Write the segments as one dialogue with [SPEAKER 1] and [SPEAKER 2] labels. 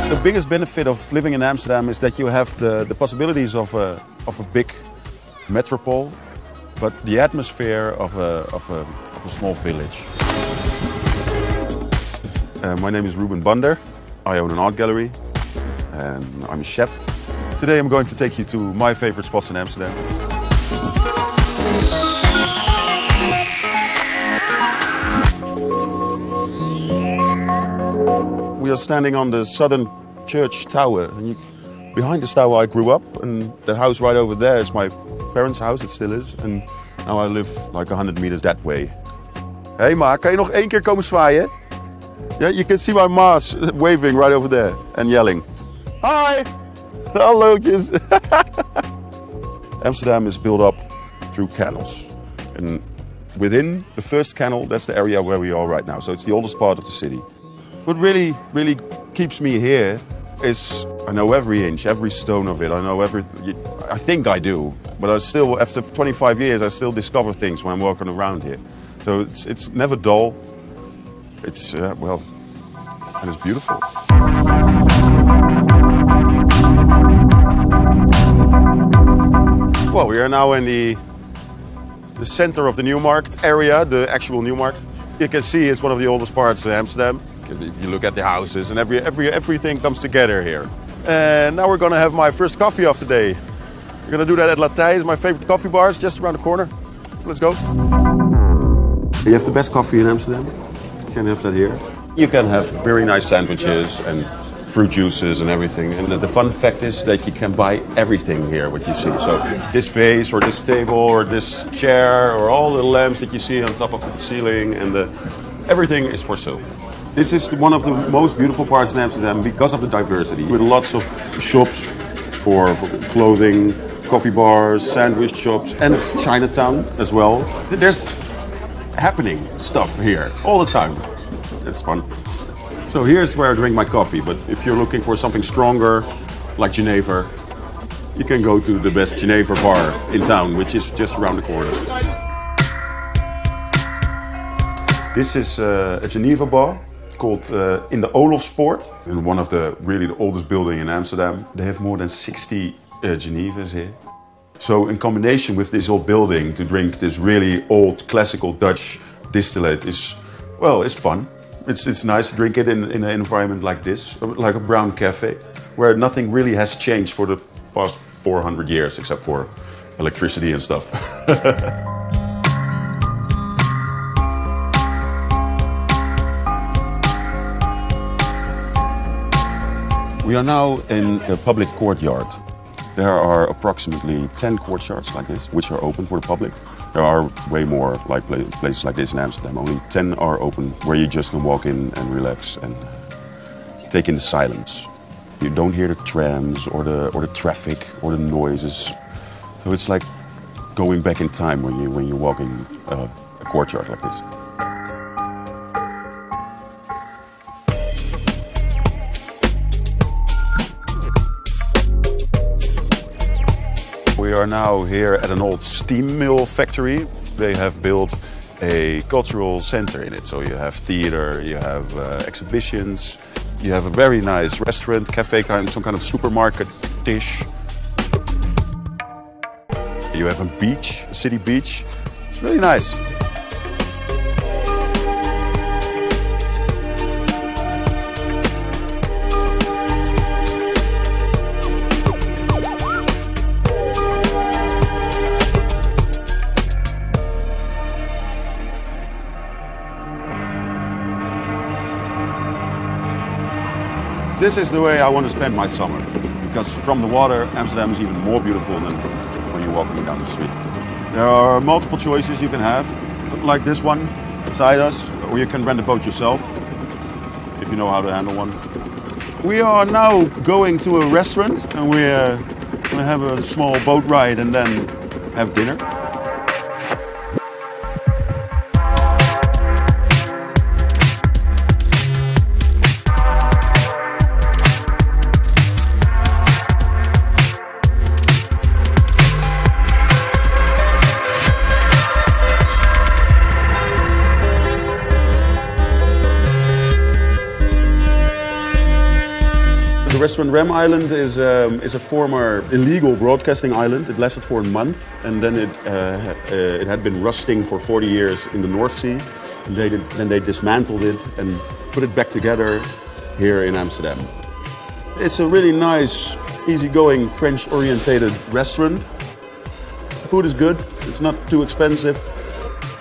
[SPEAKER 1] The biggest benefit of living in Amsterdam is that you have the possibilities of a big metropole, but the atmosphere of a small village. My name is Ruben Bander. I own an art gallery and I'm a chef. Today I'm going to take you to my favorite spots in Amsterdam. We are standing on the Southern Church Tower. And behind this tower I grew up, and the house right over there is my parents' house, it still is. And now I live like 100 meters that way. Hey ma, kan je nog één keer komen zwaaien? Yeah, you can see my ma's waving right over there and yelling. Hi! Hallo kids! Amsterdam is built up through canals. And within the first canal, that's the area where we are right now. So it's the oldest part of the city. What really keeps me here is I know every inch, every stone of it. I know I think I do, but I still, after 25 years, I still discover things when I'm walking around here. So it's never dull. It's, well, and it's beautiful. Well, we are now in the center of the Newmarkt area, the actual Newmarkt. You can see it's one of the oldest parts of Amsterdam. If you look at the houses and everything comes together here. And now we're gonna have my first coffee of the day. We're gonna do that at Latij, my favorite coffee bar. It's just around the corner. Let's go. You have the best coffee in Amsterdam. You can have that here. You can have very nice sandwiches and fruit juices and everything. And the fun fact is that you can buy everything here, what you see. So this vase or this table or this chair or all the lamps that you see on top of the ceiling, and everything is for sale. This is one of the most beautiful parts in Amsterdam because of the diversity. With lots of shops for clothing, coffee bars, sandwich shops, and it's Chinatown as well. There's happening stuff here all the time. It's fun. So here's where I drink my coffee, but if you're looking for something stronger, like Geneva, you can go to the best Geneva bar in town, which is just around the corner. This is a Geneva bar called in the Olofspoort, in one of the oldest building in Amsterdam. They have more than 60 Genevas here. So in combination with this old building, to drink this really old classical Dutch distillate is, well, it's fun. It's nice to drink it in an environment like this, like a brown cafe, where nothing really has changed for the past 400 years, except for electricity and stuff. We are now in a public courtyard. There are approximately 10 courtyards like this, which are open for the public. There are way more like places like this in Amsterdam. Only 10 are open, where you just can walk in and relax and take in the silence. You don't hear the trams or the traffic or the noises. So it's like going back in time when you're walking a courtyard like this. We are now here at an old steam mill factory. They have built a cultural center in it. So you have theater, you have exhibitions, you have a very nice restaurant, cafe, some kind of supermarket dish. You have a beach, a city beach. It's really nice. This is the way I want to spend my summer, because from the water, Amsterdam is even more beautiful than when you're walking down the street. There are multiple choices you can have, like this one beside us, or you can rent a boat yourself, if you know how to handle one. We are now going to a restaurant, and we're going to have a small boat ride and then have dinner. The restaurant Rem Island is a former illegal broadcasting island. It lasted for a month, and then it had been rusting for 40 years in the North Sea. Then they dismantled it and put it back together here in Amsterdam. It's a really nice, easygoing, French-orientated restaurant. The food is good, it's not too expensive,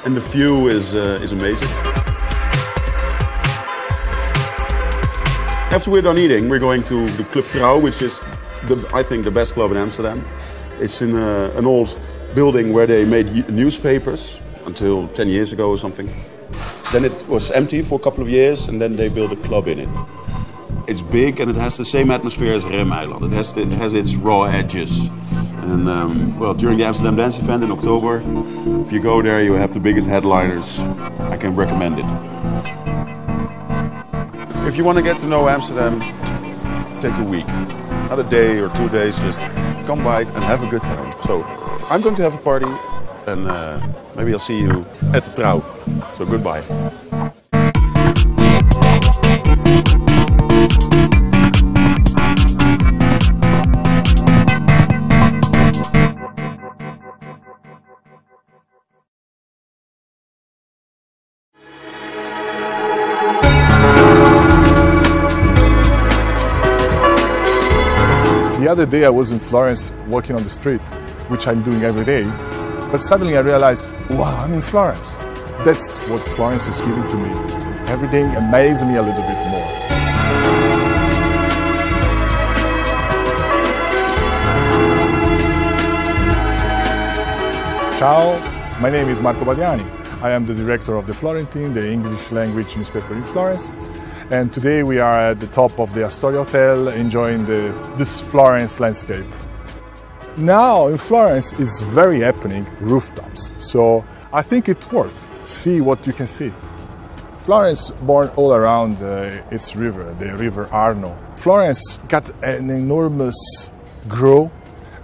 [SPEAKER 1] and the view is amazing. After we're done eating, we're going to the Club Trouw, which is, I think, the best club in Amsterdam. It's in an old building where they made newspapers until 10 years ago or something. Then it was empty for a couple of years, and then they built a club in it. It's big and it has the same atmosphere as Rem Island. It has its raw edges. And well, during the Amsterdam Dance Event in October, if you go there, you have the biggest headliners. I can recommend it. If you want to get to know Amsterdam, take a week. Not a day or 2 days, just come by and have a good time. So I'm going to have a party, and maybe I'll see you at the Trouw. So goodbye.
[SPEAKER 2] The other day I was in Florence walking on the street, which I'm doing every day, but suddenly I realized, wow, I'm in Florence. That's what Florence is giving to me. Everything amazes me a little bit more. Ciao, my name is Marco Badiani. I am the director of the Florentine, the English language newspaper in Florence. And today we are at the top of the Astoria Hotel enjoying this Florence landscape. Now in Florence is very happening rooftops, so I think it's worth see what you can see. Florence born all around its river, the River Arno. Florence got an enormous growth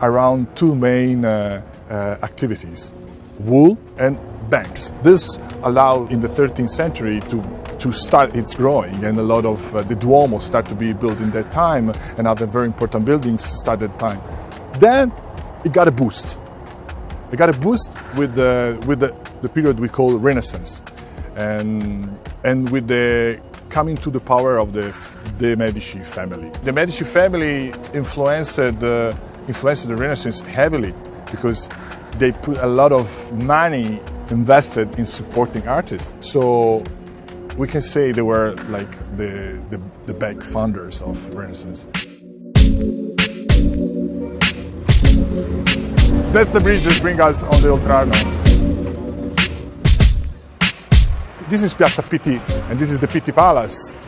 [SPEAKER 2] around two main activities, wool and banks. This allowed in the 13th century to start its growing, and a lot of the Duomo started to be built in that time, and other very important buildings started at that time. Then it got a boost. It got a boost with the period we call Renaissance, and with the coming to the power of the Medici family. The Medici family influenced the Renaissance heavily because they put a lot of money invested in supporting artists. So we can say they were like the big founders of Renaissance. That's the bridge that brings us on the Oltrarno. This is Piazza Pitti, and this is the Pitti Palace.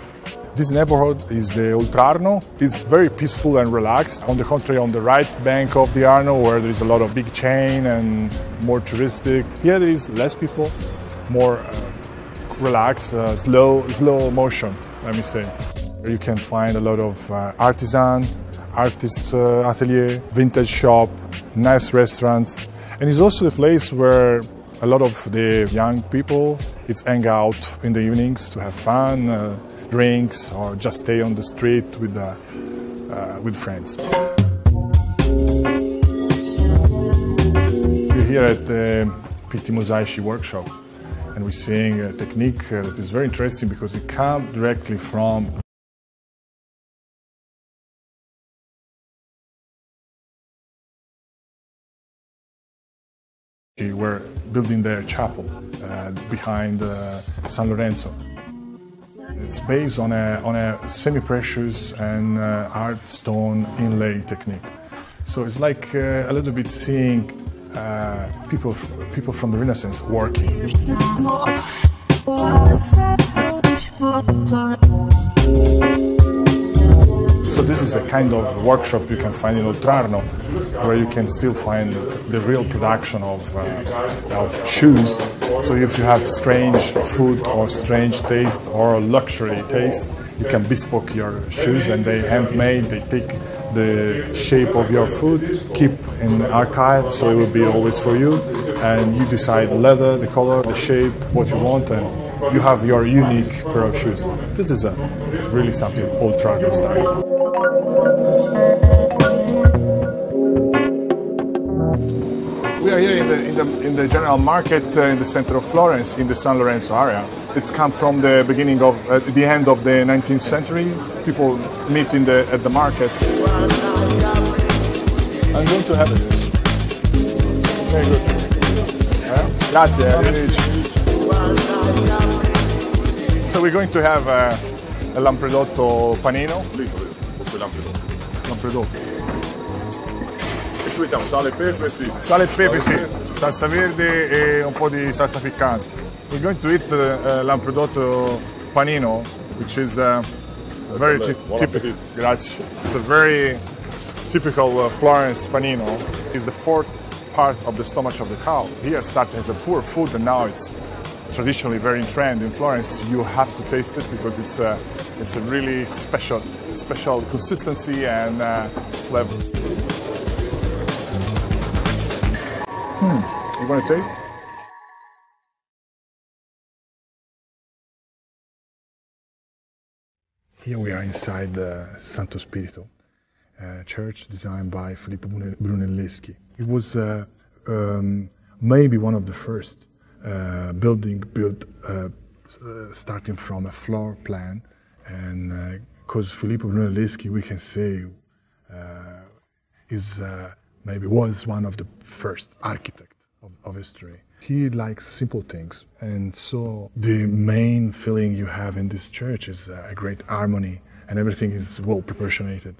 [SPEAKER 2] This neighborhood is the Oltrarno. It's very peaceful and relaxed. On the contrary, on the right bank of the Arno, where there is a lot of big chain and more touristic, here there is less people, more relaxed, slow motion, let me say. You can find a lot of artists' atelier, vintage shop, nice restaurants, and it's also the place where a lot of the young people hang out in the evenings to have fun, drinks, or just stay on the street with friends. We're here at the Pitti Mosaici workshop, and we're seeing a technique that is very interesting because it comes directly from were building their chapel behind San Lorenzo. It's based on a semi-precious and art stone inlay technique. So it's like a little bit seeing people from the Renaissance working. So this is a kind of workshop you can find in Oltrarno, where you can still find the real production of shoes. So if you have strange food or strange taste or luxury taste, you can bespoke your shoes, and they handmade. They take the shape of your food, keep in the archive, so it will be always for you. And you decide the leather, the color, the shape, what you want, and you have your unique pair of shoes. This is really something old Trago style. We are here in the general market in the center of Florence, in the San Lorenzo area. It's come from the beginning of the end of the 19th century. People meet at the market. I'm going to have it. Very good. Grazie, arrivederci. So we're going to have a lampredotto panino. Lampredotto.
[SPEAKER 3] E ci mettiamo sale e pepe, sì.
[SPEAKER 2] Sale e pepe, sì. Salsa verde e un po' di salsa piccante. We're going to eat lampredotto panino, which is very typical. Grazie. It's a very typical Florence panino. It's the fourth part of the stomach of the cow. Here started as a poor food, and now it's traditionally very in trend in Florence. You have to taste it because it's a really special consistency and flavor. You want to taste? Here we are inside the Santo Spirito, a church designed by Filippo Brunelleschi. It was maybe one of the first building built starting from a floor plan, and because Filippo Brunelleschi, we can say, maybe was one of the first architects of history. He likes simple things, and so the main feeling you have in this church is a great harmony, and everything is well proportionated.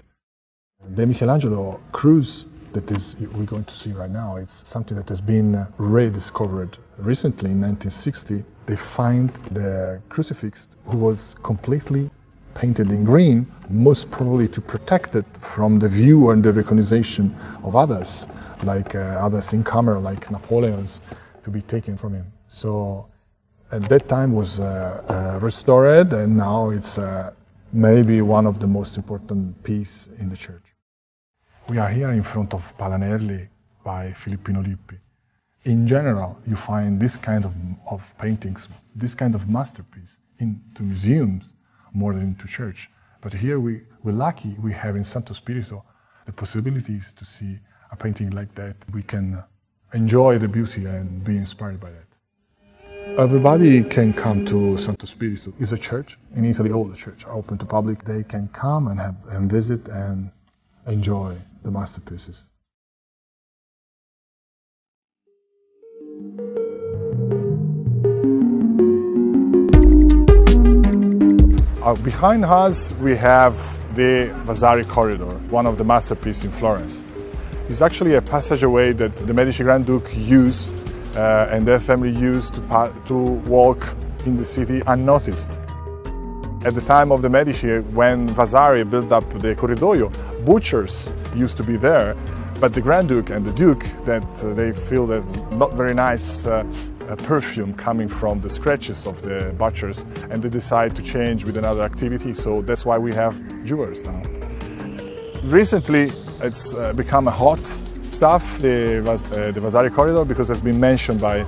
[SPEAKER 2] The Michelangelo cruise that we're going to see right now, it's something that has been rediscovered recently. In 1960, they find the crucifix who was completely painted in green, most probably to protect it from the view and the recognition of others, like others in camera, like Napoleon's, to be taken from him. So at that time was restored, and now it's maybe one of the most important pieces in the church. We are here in front of Palanerli by Filippino Lippi. In general, you find this kind of paintings, this kind of masterpiece into museums more than into church. But here we're lucky we have in Santo Spirito the possibilities to see a painting like that. We can enjoy the beauty and be inspired by that. Everybody can come to Santo Spirito. It's a church. In Italy, all the churches are open to public. They can come and visit and enjoy the masterpieces. Behind us we have the Vasari Corridor, one of the masterpieces in Florence. It's actually a passageway that the Medici Grand Duke used and their family used to walk in the city unnoticed. At the time of the Medici, when Vasari built up the Corridoio, butchers used to be there, but the Grand Duke and the Duke, that they feel that not very nice perfume coming from the scratches of the butchers, and they decide to change with another activity, so that's why we have jewelers now. Recently, it's become a hot stuff, the Vasari Corridor, because it's been mentioned by